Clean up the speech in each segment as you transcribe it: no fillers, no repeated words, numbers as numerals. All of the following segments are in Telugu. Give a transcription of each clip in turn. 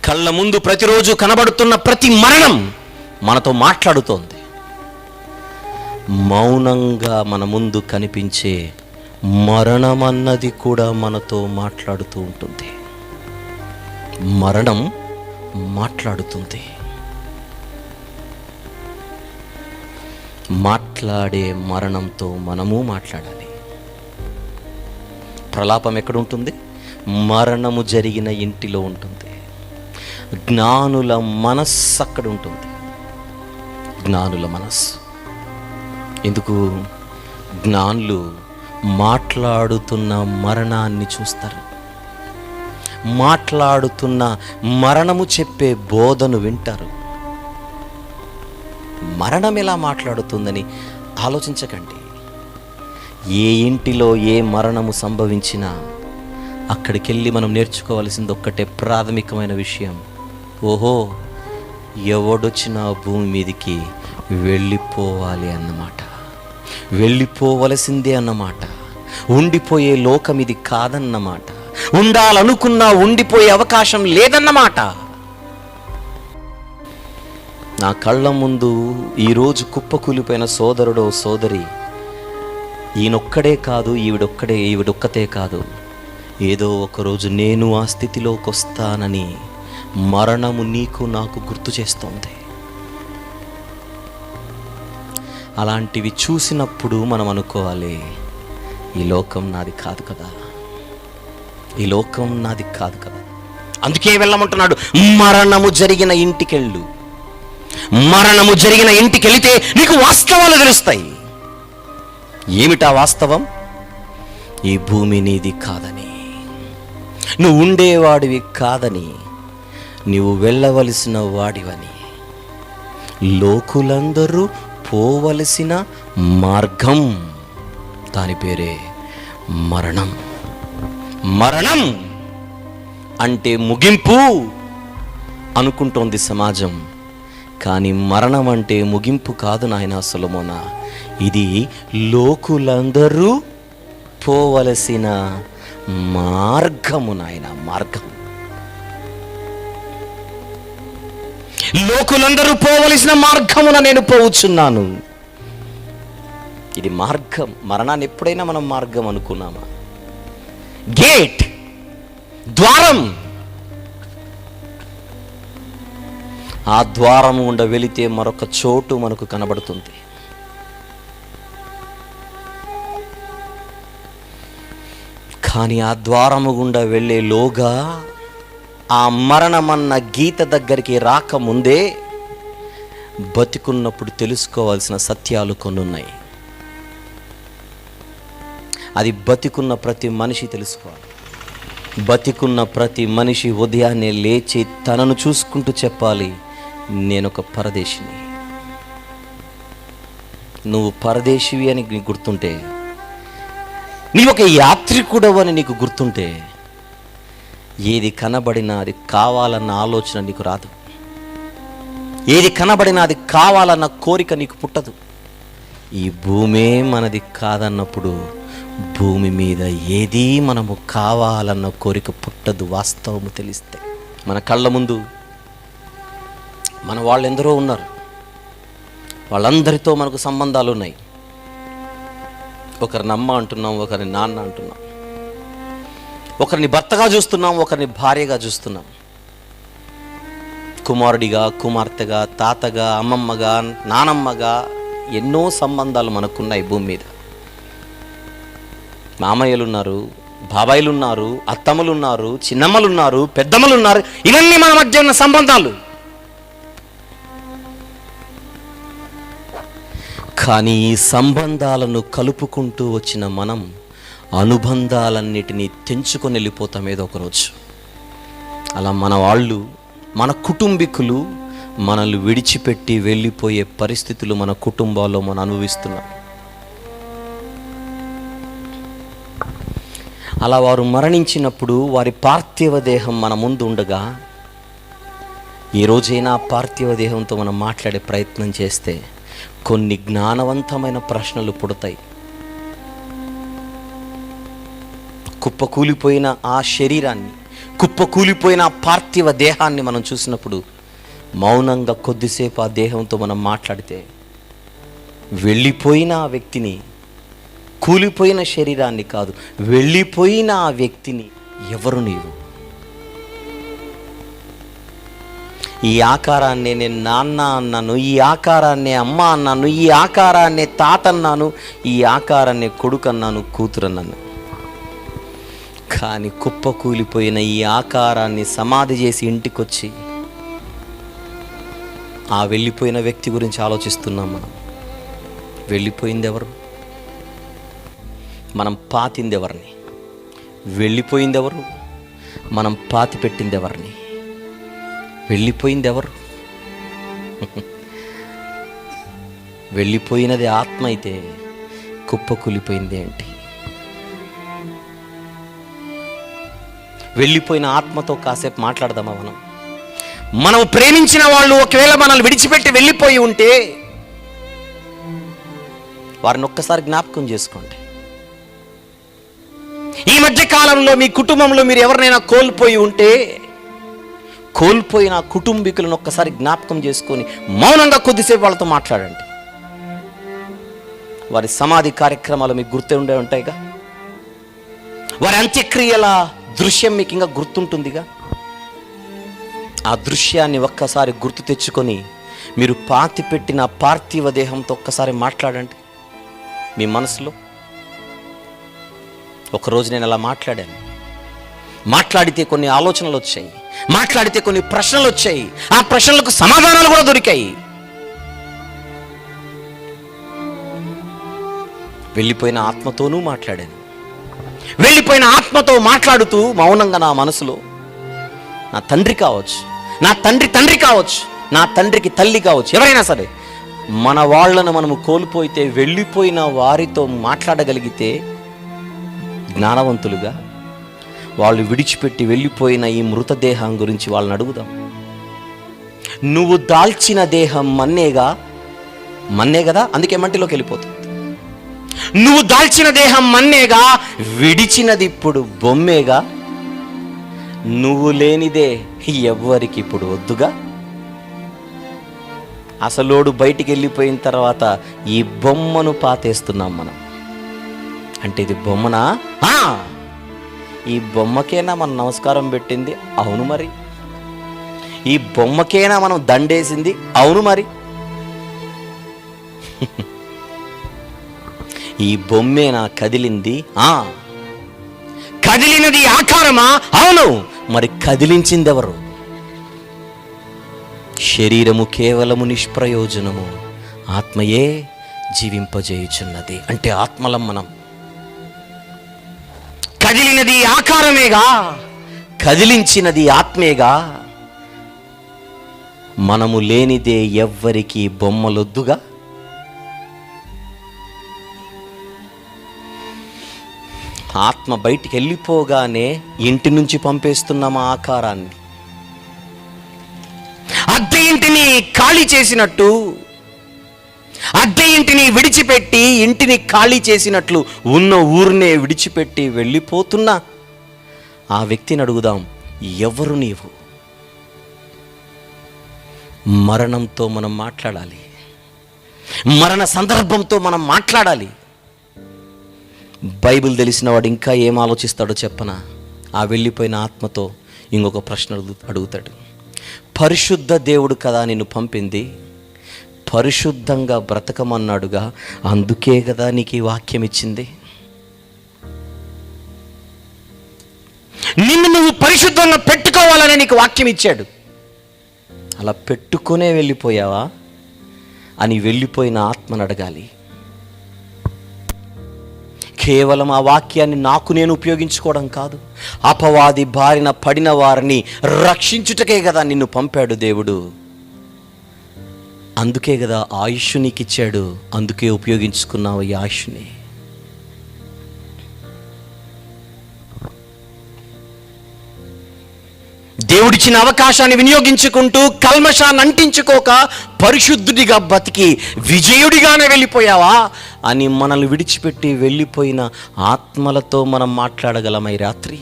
కళ్ళ ముందు ప్రతిరోజు కనబడుతున్న ప్రతి మరణం మనతో మాట్లాడుతోంది. మౌనంగా మన ముందు కనిపించే మరణం అన్నది కూడా మనతో మాట్లాడుతూ ఉంటుంది. మరణం మాట్లాడుతుంది. మాట్లాడే మరణంతో మనము మాట్లాడాలి. ప్రలాపం ఎక్కడుంటుంది? మరణము జరిగిన ఇంటిలో ఉంటుంది. జ్ఞానుల మనస్సు అక్కడ ఉంటుంది. జ్ఞానుల మనస్సు. ఎందుకు? జ్ఞానులు మాట్లాడుతున్న మరణాన్ని చూస్తారు. మాట్లాడుతున్న మరణము చెప్పే బోధను వింటారు. మరణం ఎలా మాట్లాడుతుందని ఆలోచించకండి. ఏ ఇంటిలో ఏ మరణము సంభవించినా అక్కడికి వెళ్ళి మనం నేర్చుకోవాల్సింది ఒక్కటే ప్రాథమికమైన విషయం. ఓహో, ఎవడొచ్చినా భూమి మీదకి వెళ్ళిపోవాలి అన్నమాట. వెళ్ళిపోవలసిందే అన్నమాట. ఉండిపోయే లోకం ఇది కాదన్నమాట. ఉండాలనుకున్నా ఉండిపోయే అవకాశం లేదన్నమాట. నా కళ్ళ ముందు ఈరోజు కుప్పకూలిపోయిన సోదరుడో సోదరి, ఈయనొక్కడే కాదు, ఈవిడొక్కతే కాదు, ఏదో ఒకరోజు నేను ఆ స్థితిలోకి వస్తానని మరణము నీకు నాకు గుర్తు చేస్తోంది. అలాంటివి చూసినప్పుడు మనం అనుకోవాలి, ఈ లోకం నాది కాదు కదా, ఈ లోకం నాది కాదు కదా. అందుకే వెళ్ళమంటున్నాడు, మరణము జరిగిన ఇంటికెళ్ళు. మరణము జరిగిన ఇంటికి వెళితే నీకు వాస్తవాలు తెలుస్తాయి. ఏమిటా వాస్తవం? ఈ భూమి నీది కాదని, నువ్వు ఉండేవాడివి కాదని, నీవు వెళ్ళవలసిన వాడివని, లోకులందరూ పోవలసిన మార్గం, దాని పేరే మరణం. మరణం అంటే ముగింపు అనుకుంటోంది సమాజం. కానీ మరణం అంటే ముగింపు కాదు నాయనా సొలొమోనా. ఇది లోకులందరూ పోవలసిన మార్గము నాయన, మార్గం. లోకులందరూ పోవలసిన మార్గమున నేను పోవచ్చున్నాను. ఇది మార్గం. మరణాన్ని ఎప్పుడైనా మనం మార్గం అనుకున్నామా? గేట్, ద్వారం. ఆ ద్వారం గుండా వెళితే మరొక చోటు మనకు కనబడుతుంది. కానీ ఆ ద్వారము గుండా వెళ్ళే లోగా ఆ మరణమన్న గీత దగ్గరికి రాకముందే బతికున్నప్పుడు తెలుసుకోవాల్సిన సత్యాలు కొన్ని ఉన్నాయి. అది బతికున్న ప్రతి మనిషి తెలుసుకోవాలి. బతికున్న ప్రతి మనిషి ఉదయాన్నే లేచి తనను చూసుకుంటూ చెప్పాలి, నేనొక పరదేశిని. నువ్వు పరదేశివి అని నీకు గుర్తుంటే, నీ ఒక యాత్రికుడవు అని నీకు గుర్తుంటే, ఏది కనబడినా అది కావాలన్న ఆలోచన నీకు రాదు. ఏది కనబడినా అది కావాలన్న కోరిక నీకు పుట్టదు. ఈ భూమే మనది కాదన్నప్పుడు భూమి మీద ఏదీ మనము కావాలన్న కోరిక పుట్టదు. వాస్తవము తెలిస్తే మన కళ్ళ ముందు మన వాళ్ళు ఎందరో ఉన్నారు. వాళ్ళందరితో మనకు సంబంధాలు ఉన్నాయి. ఒకరిని అమ్మ అంటున్నాం, ఒకరిని నాన్న అంటున్నాం, ఒకరిని భర్తగా చూస్తున్నాం, ఒకరిని భార్యగా చూస్తున్నాం, కుమారుడిగా, కుమార్తెగా, తాతగా, అమ్మమ్మగా, నానమ్మగా ఎన్నో సంబంధాలు మనకున్నాయి భూమి మీద. మామయ్యలున్నారు, బాబాయిలున్నారు, అత్తమ్మలున్నారు, చిన్నమ్మలున్నారు, పెద్దమ్మలున్నారు. ఇవన్నీ మన మధ్య ఉన్న సంబంధాలు. కానీ ఈ సంబంధాలను కలుపుకుంటూ వచ్చిన మనం అనుబంధాలన్నిటినీ తెంచుకొని వెళ్ళిపోతాం ఏదో ఒకరోజు. అలా మన వాళ్ళు, మన కుటుంబీకులు మనల్ని విడిచిపెట్టి వెళ్ళిపోయే పరిస్థితులు మన కుటుంబాల్లో మనం అనుభవిస్తున్నాం. అలా వారు మరణించినప్పుడు వారి పార్థివ దేహం మన ముందు ఉండగా, ఈ రోజైనా పార్థివ దేహంతో మనం మాట్లాడే ప్రయత్నం చేస్తే కొన్ని జ్ఞానవంతమైన ప్రశ్నలు పుడతాయి. కుప్పకూలిపోయిన ఆ శరీరాన్ని, కుప్ప కూలిపోయిన పార్థివ దేహాన్ని మనం చూసినప్పుడు మౌనంగా కొద్దిసేపు ఆ దేహంతో మనం మాట్లాడితే, వెళ్ళిపోయిన ఆ వ్యక్తిని, కూలిపోయిన శరీరాన్ని కాదు, వెళ్ళిపోయిన ఆ వ్యక్తిని, ఎవరు నీవు? ఈ ఆకారాన్నే నేను నాన్న అన్నాను, ఈ ఆకారాన్నే అమ్మ అన్నాను, ఈ ఆకారాన్నే తాత అన్నాను, ఈ ఆకారాన్నే కొడుకు అన్నాను, కూతురు అన్నాను. కానీ కుప్ప కూలిపోయిన ఈ ఆకారాన్ని సమాధి చేసి ఇంటికొచ్చి ఆ వెళ్ళిపోయిన వ్యక్తి గురించి ఆలోచిస్తున్నాం. మనం వెళ్ళిపోయింది ఎవరు? మనం పాతింది ఎవరిని? వెళ్ళిపోయింది ఎవరు? మనం పాతి పెట్టింది ఎవరిని? వెళ్ళిపోయింది ఎవరు? వెళ్ళిపోయినది ఆత్మ అయితే కుప్ప కూలిపోయింది ఏంటి? వెళ్ళిపోయిన ఆత్మతో కాసేపు మాట్లాడదామా? మనం ప్రేమించిన వాళ్ళు ఒకవేళ మనల్ని విడిచిపెట్టి వెళ్ళిపోయి ఉంటే వారిని ఒక్కసారి జ్ఞాపకం చేసుకోండి. ఈ మధ్య కాలంలో మీ కుటుంబంలో మీరు ఎవరినైనా కోల్పోయి ఉంటే, కోల్పోయిన కుటుంబీకులను ఒక్కసారి జ్ఞాపకం చేసుకొని మౌనంగా కొద్దిసేపు వాళ్ళతో మాట్లాడండి. వారి సమాధి కార్యక్రమాలు మీకు గుర్తే ఉండే ఉంటాయిగా, వారి అంత్యక్రియల దృశ్యం మీకు ఇంకా గుర్తుంటుందిగా. ఆ దృశ్యాన్ని ఒక్కసారి గుర్తు తెచ్చుకొని మీరు పాతి పెట్టిన పార్థివ దేహంతో ఒక్కసారి మాట్లాడండి మీ మనసులో. ఒకరోజు నేను అలా మాట్లాడాను. మాట్లాడితే కొన్ని ఆలోచనలు వచ్చాయి, మాట్లాడితే కొన్ని ప్రశ్నలు వచ్చాయి, ఆ ప్రశ్నలకు సమాధానాలు కూడా దొరికాయి. వెళ్ళిపోయిన ఆత్మతోనూ మాట్లాడాను. వెళ్ళిపోయిన ఆత్మతో మాట్లాడుతూ మౌనంగా నా మనసులో, నా తండ్రి కావచ్చు, నా తండ్రి కావచ్చు, నా తండ్రికి తల్లి కావచ్చు, ఎవరైనా సరే మన వాళ్ళను మనము కోల్పోయితే వెళ్ళిపోయిన వారితో మాట్లాడగలిగితే జ్ఞానవంతులుగా వాళ్ళు విడిచిపెట్టి వెళ్ళిపోయిన ఈ మృతదేహం గురించి వాళ్ళని అడుగుదాం. నువ్వు దాల్చిన దేహం మన్నే కదా, అందుకే మంటిలోకి వెళ్ళిపోతుంది. నువ్వు దాల్చిన దేహం మన్నేగా, విడిచినది ఇప్పుడు బొమ్మేగా, నువ్వు లేనిదే ఎవ్వరికి ఇప్పుడు వద్దుగా. అసలోడు బయటికి వెళ్ళిపోయిన తర్వాత ఈ బొమ్మను పాతేస్తున్నాం మనం. అంటే ఇది బొమ్మనా? ఈ బొమ్మకేనా మనం నమస్కారం పెట్టింది? అవును మరి. ఈ బొమ్మకేనా మనం దండేసింది? అవును మరి. ఈ బొమ్మేనా కదిలింది? కదిలినది ఆకారమా? అవును. మరి కదిలించింది ఎవరు? శరీరము కేవలము నిష్ప్రయోజనము, ఆత్మయే జీవింపజేయుచున్నది. అంటే ఆత్మలం మనం. కదిలినది ఆకారమేగా, కదిలించినది ఆత్మేగా. మనము లేనిదే ఎవ్వరికి బొమ్మలొద్దుగా. ఆత్మ బయటికి వెళ్ళిపోగానే ఇంటి నుంచి పంపేస్తున్నాం ఆ ఆకారాన్ని. అద్దె ఇంటిని ఖాళీ చేసినట్టు, అద్దె ఇంటిని విడిచిపెట్టి ఇంటిని ఖాళీ చేసినట్లు ఉన్న ఊరినే విడిచిపెట్టి వెళ్ళిపోతున్నా ఆ వ్యక్తిని అడుగుదాం, ఎవరు నీవు? మరణంతో మనం మాట్లాడాలి, మరణ సందర్భంతో మనం మాట్లాడాలి. బైబిల్ తెలిసిన వాడు ఇంకా ఏం ఆలోచిస్తాడో చెప్పనా? ఆ వెళ్ళిపోయిన ఆత్మతో ఇంకొక ప్రశ్న అడుగుతాడు. పరిశుద్ధ దేవుడు కదా నిన్ను పంపింది, పరిశుద్ధంగా బ్రతకమన్నాడుగా, అందుకే కదా నీకు ఈ వాక్యం ఇచ్చింది. నిన్ను నువ్వు పరిశుద్ధంగా పెట్టుకోవాలని నీకు వాక్యం ఇచ్చాడు. అలా పెట్టుకునే వెళ్ళిపోయావా అని వెళ్ళిపోయిన ఆత్మను అడగాలి. కేవలం ఆ వాక్యాన్ని నాకు నేను ఉపయోగించుకోవడం కాదు, అపవాది బారిన పడిన వారిని రక్షించుటకే కదా నిన్ను పంపాడు దేవుడు. అందుకే కదా ఆయుష్ నీకు ఇచ్చాడు, అందుకే ఉపయోగించుకున్నావు ఈ ఆయుష్ని. దేవుడిచ్చిన అవకాశాన్ని వినియోగించుకుంటూ కల్మషాన్ని అంటించుకోక పరిశుద్ధుడిగా బతికి విజయుడిగానే వెళ్ళిపోయావా అని మనల్ని విడిచిపెట్టి వెళ్ళిపోయిన ఆత్మలతో మనం మాట్లాడగలం ఈ రాత్రి.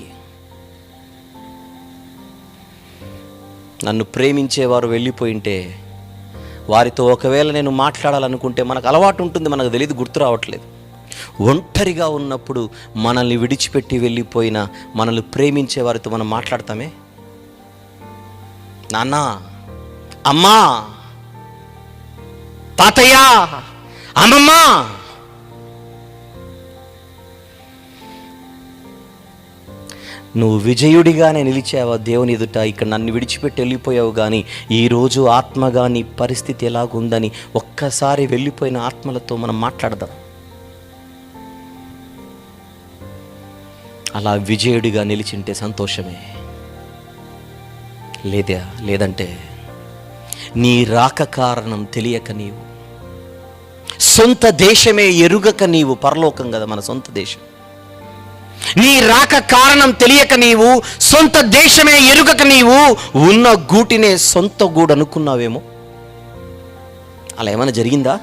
నన్ను ప్రేమించేవారు వెళ్ళిపోయింటే వారితో ఒకవేళ నేను మాట్లాడాలనుకుంటే మనకు అలవాటు ఉంటుంది, మనకు తెలియదు, గుర్తు రావట్లేదు. ఒంటరిగా ఉన్నప్పుడు మనల్ని విడిచిపెట్టి వెళ్ళిపోయిన మనల్ని ప్రేమించే వారితో మనం మాట్లాడతామే? నాన్న, అమ్మా, తాతయ్య, అమ్మమ్మ, నువ్వు విజయుడిగానే నిలిచావా దేవుని ఎదుట? ఇక్కడ నన్ను విడిచిపెట్టి వెళ్ళిపోయావు, కానీ ఈరోజు ఆత్మగా నీ పరిస్థితి ఎలాగుందని ఒక్కసారి వెళ్ళిపోయిన ఆత్మలతో మనం మాట్లాడదాం. అలా విజయుడిగా నిలిచింటే సంతోషమే. లేదంటే నీ రాక కారణం తెలియక నీవు, సొంత దేశమే ఎరుగక నీవు, పరలోకం కదా మన సొంత దేశం, నీ రాక కారణం తెలియక నీవు, సొంత దేశమే ఎరుగక నీవు ఉన్న గూటినే సొంత గూడు అనుకున్నావేమో. అలా ఏమైనా జరిగిందా?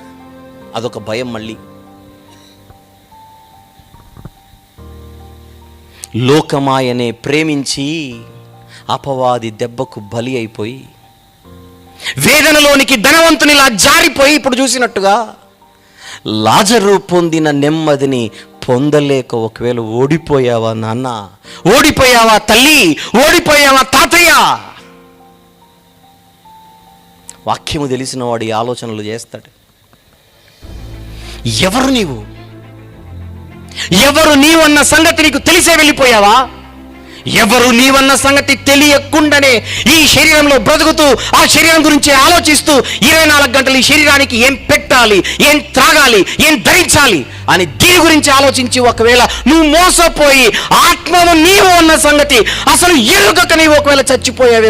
అదొక భయం. మళ్ళీ లోకమాయనే ప్రేమించి అపవాది దెబ్బకు బలి అయిపోయి వేదనలోనికి ధనవంతునిలా జారిపోయి ఇప్పుడు చూసినట్టుగా లాజరు పొందిన నెమ్మదిని పొందలేక ఒకవేళ ఓడిపోయావా నాన్న, ఓడిపోయావా తల్లి, ఓడిపోయావా తాతయ్య, వాక్యము తెలిసిన వాడు ఈ ఆలోచనలు చేస్తాడు. ఎవరు నీవన్న సంగతి నీకు తెలిసే వెళ్ళిపోయావా? ఎవరు నీవన్న సంగతి తెలియకుండానే ఈ శరీరంలో బ్రతుకుతూ ఆ శరీరం గురించి ఆలోచిస్తూ 24 గంటలు ఈ శరీరానికి ఏం పెట్టాలి, ఏం త్రాగాలి, ఏం ధరించాలి అని దీని గురించి ఆలోచించి ఒకవేళ నువ్వు మోసపోయి ఆత్మను నీవు అన్న సంగతి అసలు ఎరుగక నీవు ఒకవేళ చచ్చిపోయావేమో.